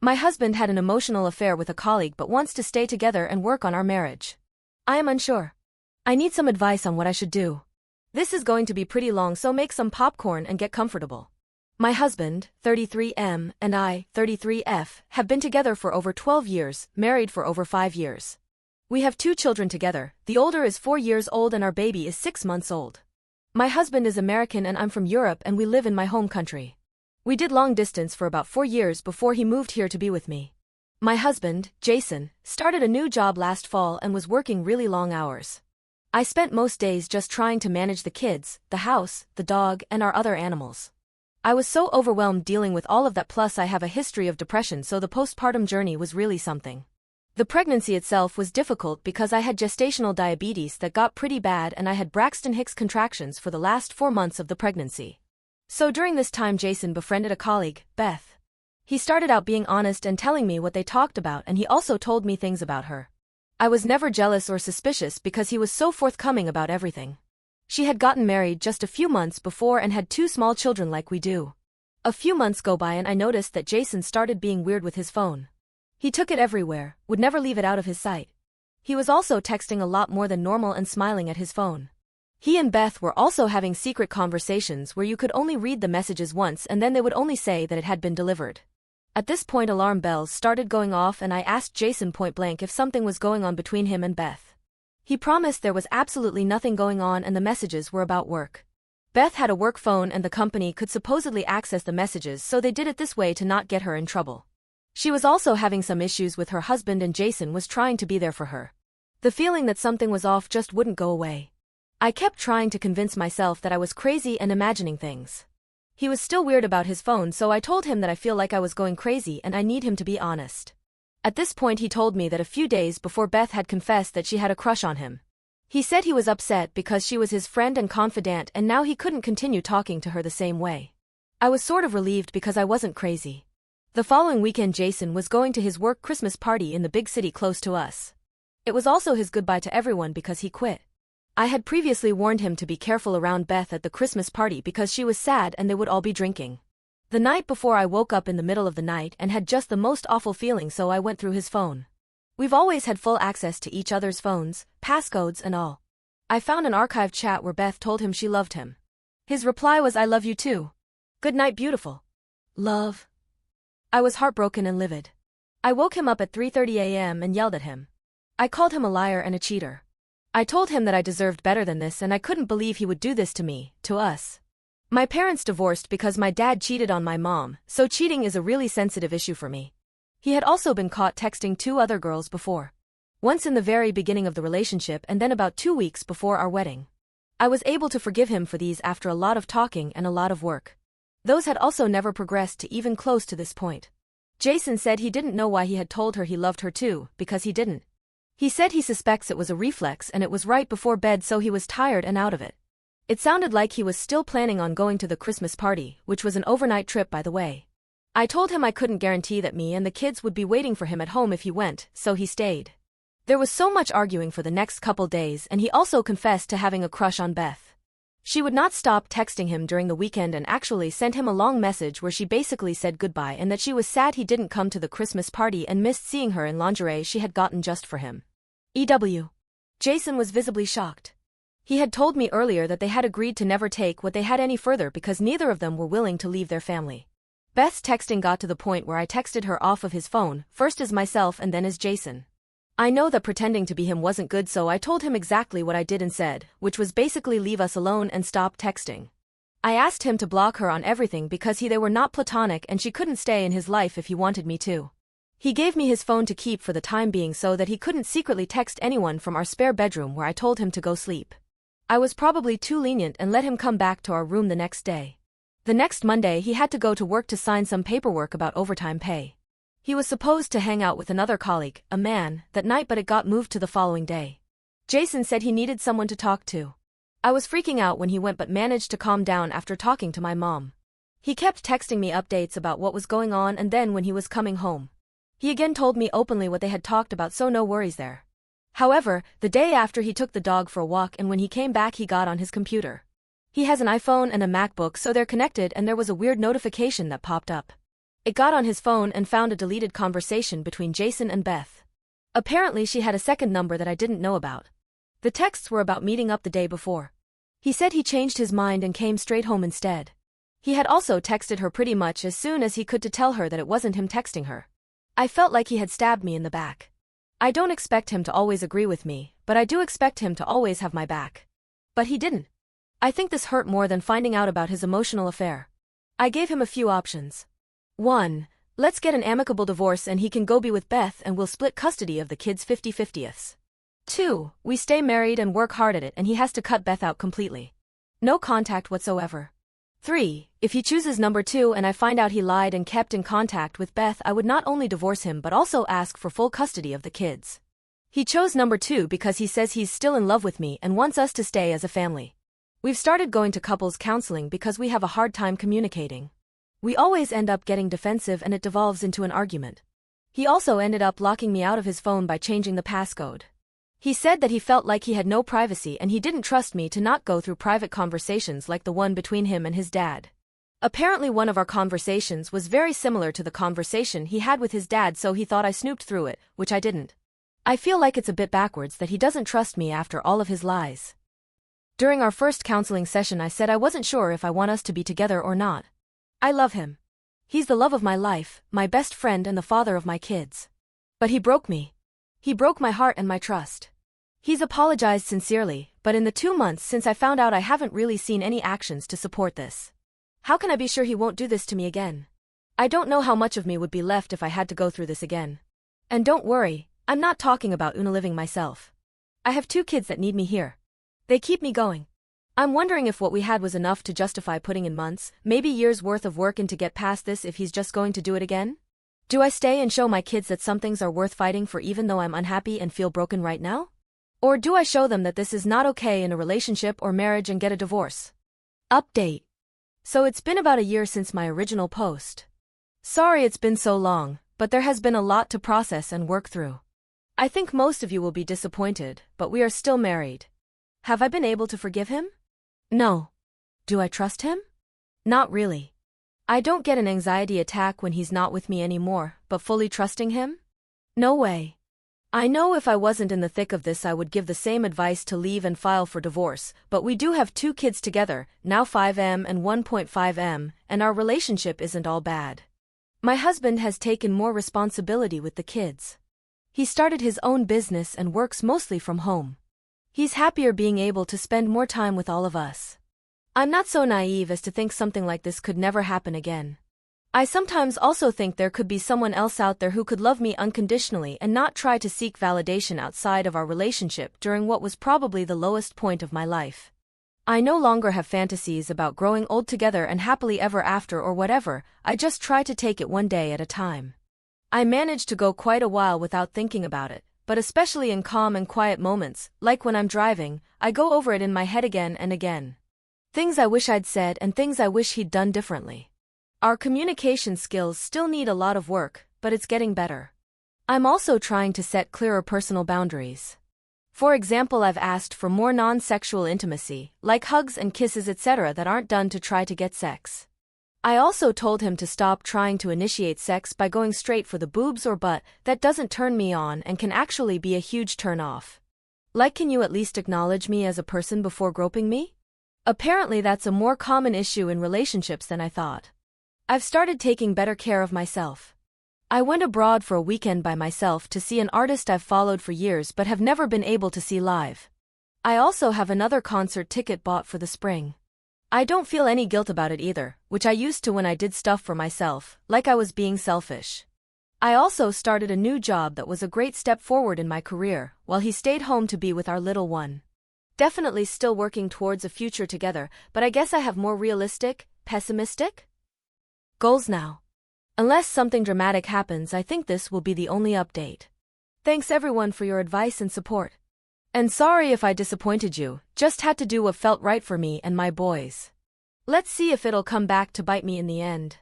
My husband had an emotional affair with a colleague but wants to stay together and work on our marriage. I am unsure. I need some advice on what I should do. This is going to be pretty long, so make some popcorn and get comfortable. My husband, 33M, and I, 33F, have been together for over 12 years, married for over 5 years. We have 2 children together. The older is 4 years old and our baby is 6 months old. My husband is American and I'm from Europe and we live in my home country. We did long distance for about 4 years before he moved here to be with me. My husband, Jason, started a new job last fall and was working really long hours. I spent most days just trying to manage the kids, the house, the dog, and our other animals. I was so overwhelmed dealing with all of that, plus I have a history of depression, so the postpartum journey was really something. The pregnancy itself was difficult because I had gestational diabetes that got pretty bad and I had Braxton Hicks contractions for the last 4 months of the pregnancy. So during this time Jason befriended a colleague, Beth. He started out being honest and telling me what they talked about, and he also told me things about her. I was never jealous or suspicious because he was so forthcoming about everything. She had gotten married just a few months before and had 2 small children like we do. A few months go by and I noticed that Jason started being weird with his phone. He took it everywhere, would never leave it out of his sight. He was also texting a lot more than normal and smiling at his phone. He and Beth were also having secret conversations where you could only read the messages once and then they would only say that it had been delivered. At this point alarm bells started going off and I asked Jason point blank if something was going on between him and Beth. He promised there was absolutely nothing going on and the messages were about work. Beth had a work phone and the company could supposedly access the messages, so they did it this way to not get her in trouble. She was also having some issues with her husband and Jason was trying to be there for her. The feeling that something was off just wouldn't go away. I kept trying to convince myself that I was crazy and imagining things. He was still weird about his phone, so I told him that I feel like I was going crazy and I need him to be honest. At this point he told me that a few days before Beth had confessed that she had a crush on him. He said he was upset because she was his friend and confidant and now he couldn't continue talking to her the same way. I was sort of relieved because I wasn't crazy. The following weekend Jason was going to his work Christmas party in the big city close to us. It was also his goodbye to everyone because he quit. I had previously warned him to be careful around Beth at the Christmas party because she was sad and they would all be drinking. The night before I woke up in the middle of the night and had just the most awful feeling, so I went through his phone. We've always had full access to each other's phones, passcodes and all. I found an archived chat where Beth told him she loved him. His reply was, "I love you too. Good night, beautiful. Love." I was heartbroken and livid. I woke him up at 3:30 a.m. and yelled at him. I called him a liar and a cheater. I told him that I deserved better than this and I couldn't believe he would do this to me, to us. My parents divorced because my dad cheated on my mom, so cheating is a really sensitive issue for me. He had also been caught texting 2 other girls before. Once in the very beginning of the relationship and then about 2 weeks before our wedding. I was able to forgive him for these after a lot of talking and a lot of work. Those had also never progressed to even close to this point. Jason said he didn't know why he had told her he loved her too, because he didn't. He said he suspects it was a reflex and it was right before bed, so he was tired and out of it. It sounded like he was still planning on going to the Christmas party, which was an overnight trip by the way. I told him I couldn't guarantee that me and the kids would be waiting for him at home if he went, so he stayed. There was so much arguing for the next couple days and he also confessed to having a crush on Beth. She would not stop texting him during the weekend and actually sent him a long message where she basically said goodbye and that she was sad he didn't come to the Christmas party and missed seeing her in lingerie she had gotten just for him. EW. Jason was visibly shocked. He had told me earlier that they had agreed to never take what they had any further because neither of them were willing to leave their family. Beth's texting got to the point where I texted her off of his phone, first as myself and then as Jason. I know that pretending to be him wasn't good, so I told him exactly what I did and said, which was basically leave us alone and stop texting. I asked him to block her on everything because they were not platonic and she couldn't stay in his life if he wanted me to. He gave me his phone to keep for the time being so that he couldn't secretly text anyone from our spare bedroom where I told him to go sleep. I was probably too lenient and let him come back to our room the next day. The next Monday he had to go to work to sign some paperwork about overtime pay. He was supposed to hang out with another colleague, a man, that night, but it got moved to the following day. Jason said he needed someone to talk to. I was freaking out when he went but managed to calm down after talking to my mom. He kept texting me updates about what was going on and then when he was coming home. He again told me openly what they had talked about, so no worries there. However, the day after he took the dog for a walk and when he came back he got on his computer. He has an iPhone and a MacBook, so they're connected, and there was a weird notification that popped up. It got on his phone and found a deleted conversation between Jason and Beth. Apparently she had a second number that I didn't know about. The texts were about meeting up the day before. He said he changed his mind and came straight home instead. He had also texted her pretty much as soon as he could to tell her that it wasn't him texting her. I felt like he had stabbed me in the back. I don't expect him to always agree with me, but I do expect him to always have my back. But he didn't. I think this hurt more than finding out about his emotional affair. I gave him a few options. 1. Let's get an amicable divorce and he can go be with Beth and we'll split custody of the kids 50-50ths. 2. We stay married and work hard at it and he has to cut Beth out completely. No contact whatsoever. 3. If he chooses number 2 and I find out he lied and kept in contact with Beth, I would not only divorce him but also ask for full custody of the kids. He chose number 2 because he says he's still in love with me and wants us to stay as a family. We've started going to couples counseling because we have a hard time communicating. We always end up getting defensive and it devolves into an argument. He also ended up locking me out of his phone by changing the passcode. He said that he felt like he had no privacy and he didn't trust me to not go through private conversations like the one between him and his dad. Apparently one of our conversations was very similar to the conversation he had with his dad, so he thought I snooped through it, which I didn't. I feel like it's a bit backwards that he doesn't trust me after all of his lies. During our first counseling session I said I wasn't sure if I want us to be together or not. I love him. He's the love of my life, my best friend and the father of my kids. But he broke me. He broke my heart and my trust. He's apologized sincerely, but in the 2 months since I found out I haven't really seen any actions to support this. How can I be sure he won't do this to me again? I don't know how much of me would be left if I had to go through this again. And don't worry, I'm not talking about living myself. I have 2 kids that need me here. They keep me going. I'm wondering if what we had was enough to justify putting in months, maybe years worth of work in to get past this if he's just going to do it again? Do I stay and show my kids that some things are worth fighting for even though I'm unhappy and feel broken right now? Or do I show them that this is not okay in a relationship or marriage and get a divorce? Update. So it's been about a year since my original post. Sorry it's been so long, but there has been a lot to process and work through. I think most of you will be disappointed, but we are still married. Have I been able to forgive him? No. Do I trust him? Not really. I don't get an anxiety attack when he's not with me anymore, but fully trusting him? No way. I know if I wasn't in the thick of this I would give the same advice to leave and file for divorce, but we do have 2 kids together, now 5M and 1.5M, and our relationship isn't all bad. My husband has taken more responsibility with the kids. He started his own business and works mostly from home. He's happier being able to spend more time with all of us. I'm not so naive as to think something like this could never happen again. I sometimes also think there could be someone else out there who could love me unconditionally and not try to seek validation outside of our relationship during what was probably the lowest point of my life. I no longer have fantasies about growing old together and happily ever after or whatever, I just try to take it one day at a time. I managed to go quite a while without thinking about it, but especially in calm and quiet moments, like when I'm driving, I go over it in my head again and again. Things I wish I'd said and things I wish he'd done differently. Our communication skills still need a lot of work, but it's getting better. I'm also trying to set clearer personal boundaries. For example, I've asked for more non-sexual intimacy, like hugs and kisses etc. that aren't done to try to get sex. I also told him to stop trying to initiate sex by going straight for the boobs or butt. That doesn't turn me on and can actually be a huge turn off. Like, can you at least acknowledge me as a person before groping me? Apparently that's a more common issue in relationships than I thought. I've started taking better care of myself. I went abroad for a weekend by myself to see an artist I've followed for years but have never been able to see live. I also have another concert ticket bought for the spring. I don't feel any guilt about it either, which I used to when I did stuff for myself, like I was being selfish. I also started a new job that was a great step forward in my career, while he stayed home to be with our little one. Definitely still working towards a future together, but I guess I have more realistic, pessimistic goals now. Unless something dramatic happens, I think this will be the only update. Thanks everyone for your advice and support. And sorry if I disappointed you, just had to do what felt right for me and my boys. Let's see if it'll come back to bite me in the end.